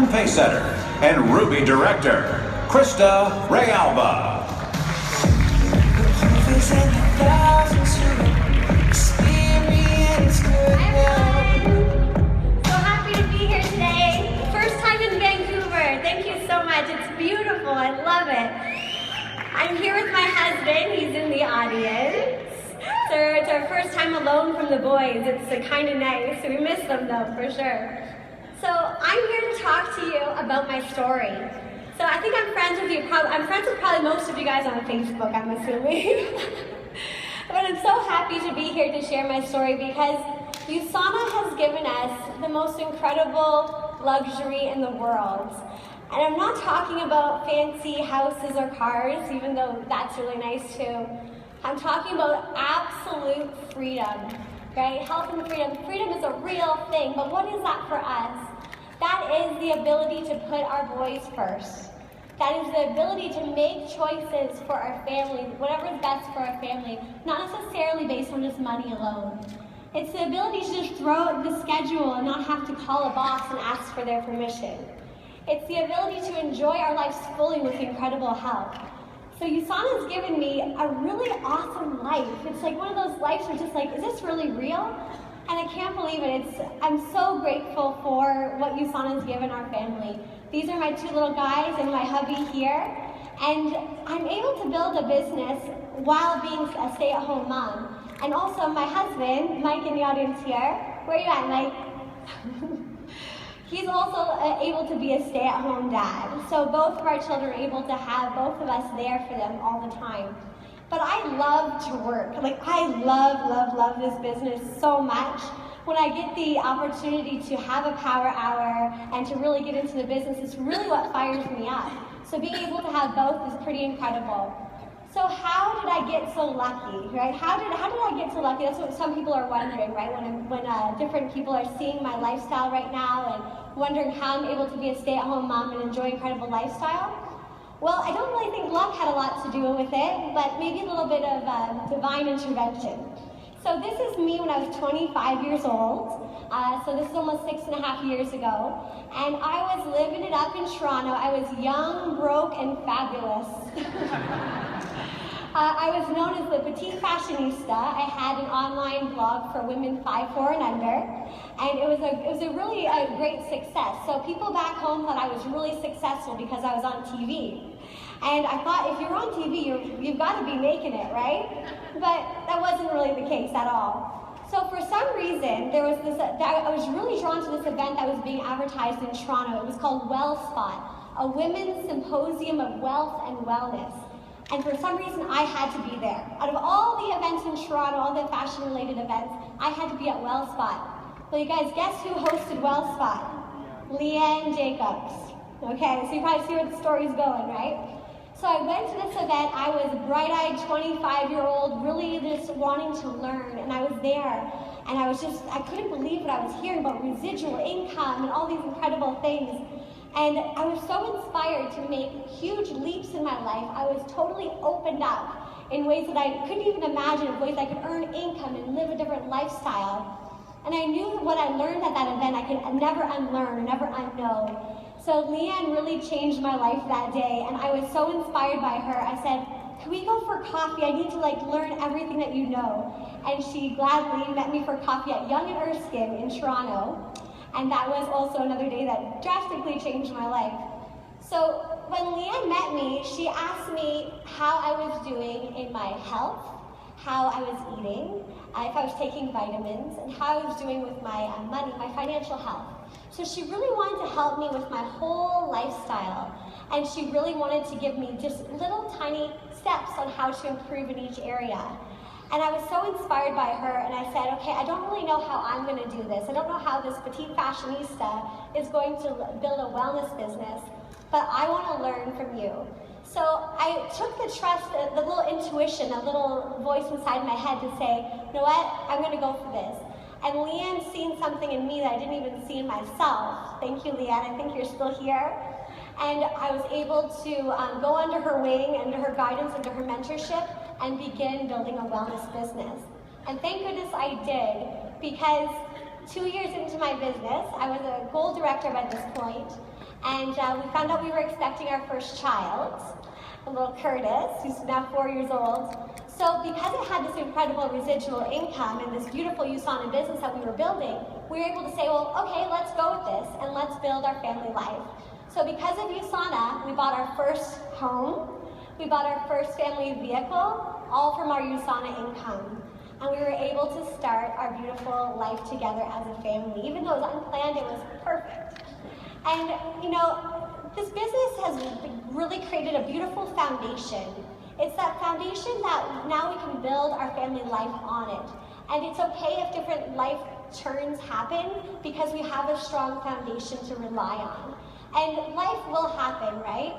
Pacesetter and Ruby Director, Christa Realba. It's beautiful, I love it. I'm here with my husband, he's in the audience. So it's our first time alone from the boys. It's kind of nice, so we miss them though, for sure. So I'm here to talk to you about my story. So I think I'm friends with you, I'm friends with probably most of you guys on Facebook, I'm assuming. But I'm so happy to be here to share my story because USANA has given us the most incredible luxury in the world. And I'm not talking about fancy houses or cars, even though that's really nice too. I'm talking about absolute freedom, right? Health and freedom. Freedom is a real thing, but what is that for us? That is the ability to put our boys first. That is the ability to make choices for our family, whatever is best for our family, not necessarily based on just money alone. It's the ability to just throw out the schedule and not have to call a boss and ask for their permission. It's the ability to enjoy our lives fully with incredible health. So USANA has given me a really awesome life. It's like one of those lives where just like, is this really real? And I can't believe it. I'm so grateful for what USANA has given our family. These are my two little guys and my hubby here. And I'm able to build a business while being a stay-at-home mom. And also my husband, Mike in the audience here. Where are you at, Mike? He's also able to be a stay-at-home dad. So both of our children are able to have both of us there for them all the time. But I love to work. Like I love this business so much. When I get the opportunity to have a power hour and to really get into the business, it's really what fires me up. So being able to have both is pretty incredible. So how did I get so lucky, right? How did I get so lucky? That's what some people are wondering, right? When different people are seeing my lifestyle right now and wondering how I'm able to be a stay-at-home mom and enjoy incredible lifestyle. Well, I don't really think luck had a lot to do with it, but maybe a little bit of divine intervention. So this is me when I was 25 years old. So this is almost 6.5 years ago. And I was living it up in Toronto. I was young, broke, and fabulous. I was known as the petite fashionista. I had an online blog for women 5'4" and under, and it was a really great success. So people back home thought I was really successful because I was on TV. And I thought, if you're on TV, you've got to be making it, right? But that wasn't really the case at all. So for some reason, there was this. I was really drawn to this event that was being advertised in Toronto. It was called WellSpot, a women's symposium of wealth and wellness. And for some reason, I had to be there. Out of all the events in Toronto, all the fashion-related events, I had to be at WellSpot. Well, you guys, guess who hosted WellSpot? Leanne Jacobs. Okay, so you probably see where the story's going, right? So I went to this event. I was a bright-eyed 25-year-old, really just wanting to learn, and I was there. And I couldn't believe what I was hearing about residual income and all these incredible things. And I was so inspired to make huge leaps in my life. I was totally opened up in ways that I couldn't even imagine, ways I could earn income and live a different lifestyle. And I knew that what I learned at that event, I could never unlearn, never unknow. So Leanne really changed my life that day, and I was so inspired by her. I said, can we go for coffee? I need to learn everything that you know. And she gladly met me for coffee at Yonge and Erskine in Toronto. And that was also another day that drastically changed my life. So when Leanne met me, she asked me how I was doing in my health, how I was eating, if I was taking vitamins, and how I was doing with my money, my financial health. So she really wanted to help me with my whole lifestyle. And she really wanted to give me just little tiny steps on how to improve in each area. And I was so inspired by her, and I said, okay, I don't really know how I'm going to do this. I don't know how this petite fashionista is going to build a wellness business, but I want to learn from you. So I took the trust, the little intuition, a little voice inside my head to say, you know what, I'm going to go for this. And Leanne seen something in me that I didn't even see in myself. Thank you, Leanne. I think you're still here. And I was able to go under her wing, under her guidance, under her mentorship, and begin building a wellness business. And thank goodness I did, because 2 years into my business, I was a goal director by this point, And we found out we were expecting our first child, a little Curtis, who's now 4 years old. So because it had this incredible residual income and this beautiful USANA business that we were building, we were able to say, well, okay, let's go with this and let's build our family life. So because of USANA, we bought our first home, we bought our first family vehicle, all from our USANA income. And we were able to start our beautiful life together as a family. Even though it was unplanned, it was perfect. And you know, this business has really created a beautiful foundation. It's that foundation that now we can build our family life on it. And it's okay if different life turns happen because we have a strong foundation to rely on. And life will happen, right?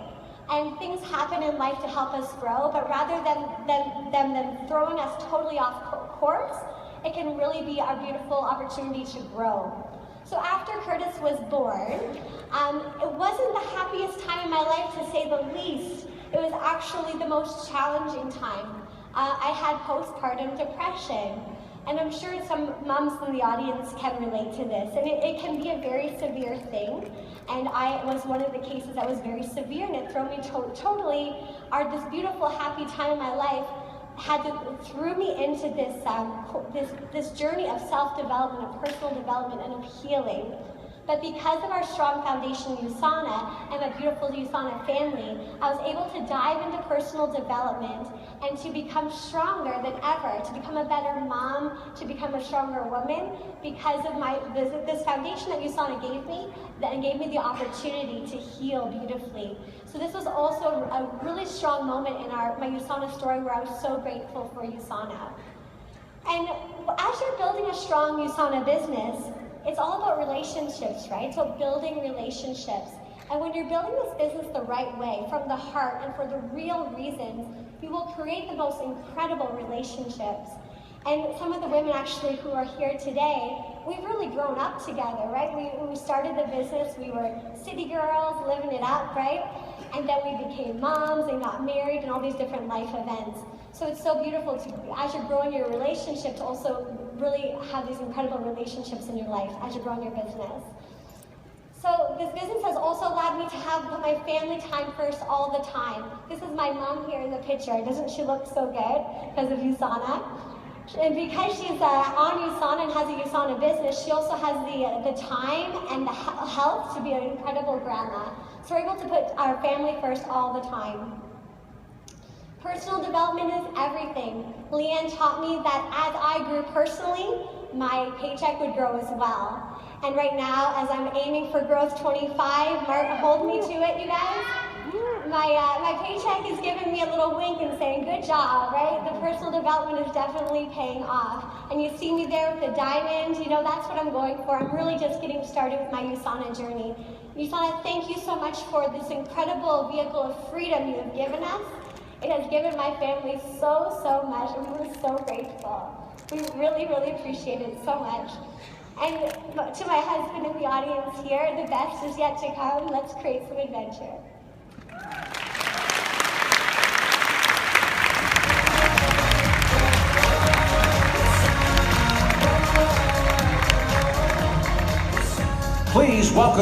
And things happen in life to help us grow, but rather than throwing us totally off course, it can really be our beautiful opportunity to grow. So after Curtis was born, it wasn't the happiest time in my life, to say the least. It was actually the most challenging time. I had postpartum depression, and I'm sure some moms in the audience can relate to this. And it can be a very severe thing, and I was one of the cases that was very severe, and it threw me totally, this beautiful, happy time in my life threw me into this journey of self-development, of personal development, and of healing. But because of our strong foundation in USANA and my beautiful USANA family, I was able to dive into personal development and to become stronger than ever, to become a better mom, to become a stronger woman, because of this foundation that USANA gave me, that gave me the opportunity to heal beautifully. So this was also a really strong moment in my USANA story, where I was so grateful for USANA. And as you're building a strong USANA business, it's all about relationships, right? So building relationships. And when you're building this business the right way, from the heart and for the real reasons, you will create the most incredible relationships. And some of the women actually who are here today, we've really grown up together, right? When we started the business, we were city girls, living it up, right? And then we became moms and got married and all these different life events. So it's so beautiful as you're growing your relationship, to also really have these incredible relationships in your life as you're growing your business. So this business has also allowed me to put my family time first all the time. This is my mom here in the picture. Doesn't she look so good because of USANA? And because she's on USANA and has a USANA business, she also has the time and the health to be an incredible grandma. So we're able to put our family first all the time. Personal development is everything. Leanne taught me that as I grew personally, my paycheck would grow as well. And right now, as I'm aiming for growth 25, Mark, hold me to it, you guys. My paycheck is giving me a little wink and saying, good job, right? The personal development is definitely paying off. And you see me there with the diamond, you know, that's what I'm going for. I'm really just getting started with my USANA journey. USANA, thank you so much for this incredible vehicle of freedom you have given us. It has given my family so much, and we're so grateful. We really appreciate it so much. And to my husband in the audience here, the best is yet to come. Let's create some adventure. Please welcome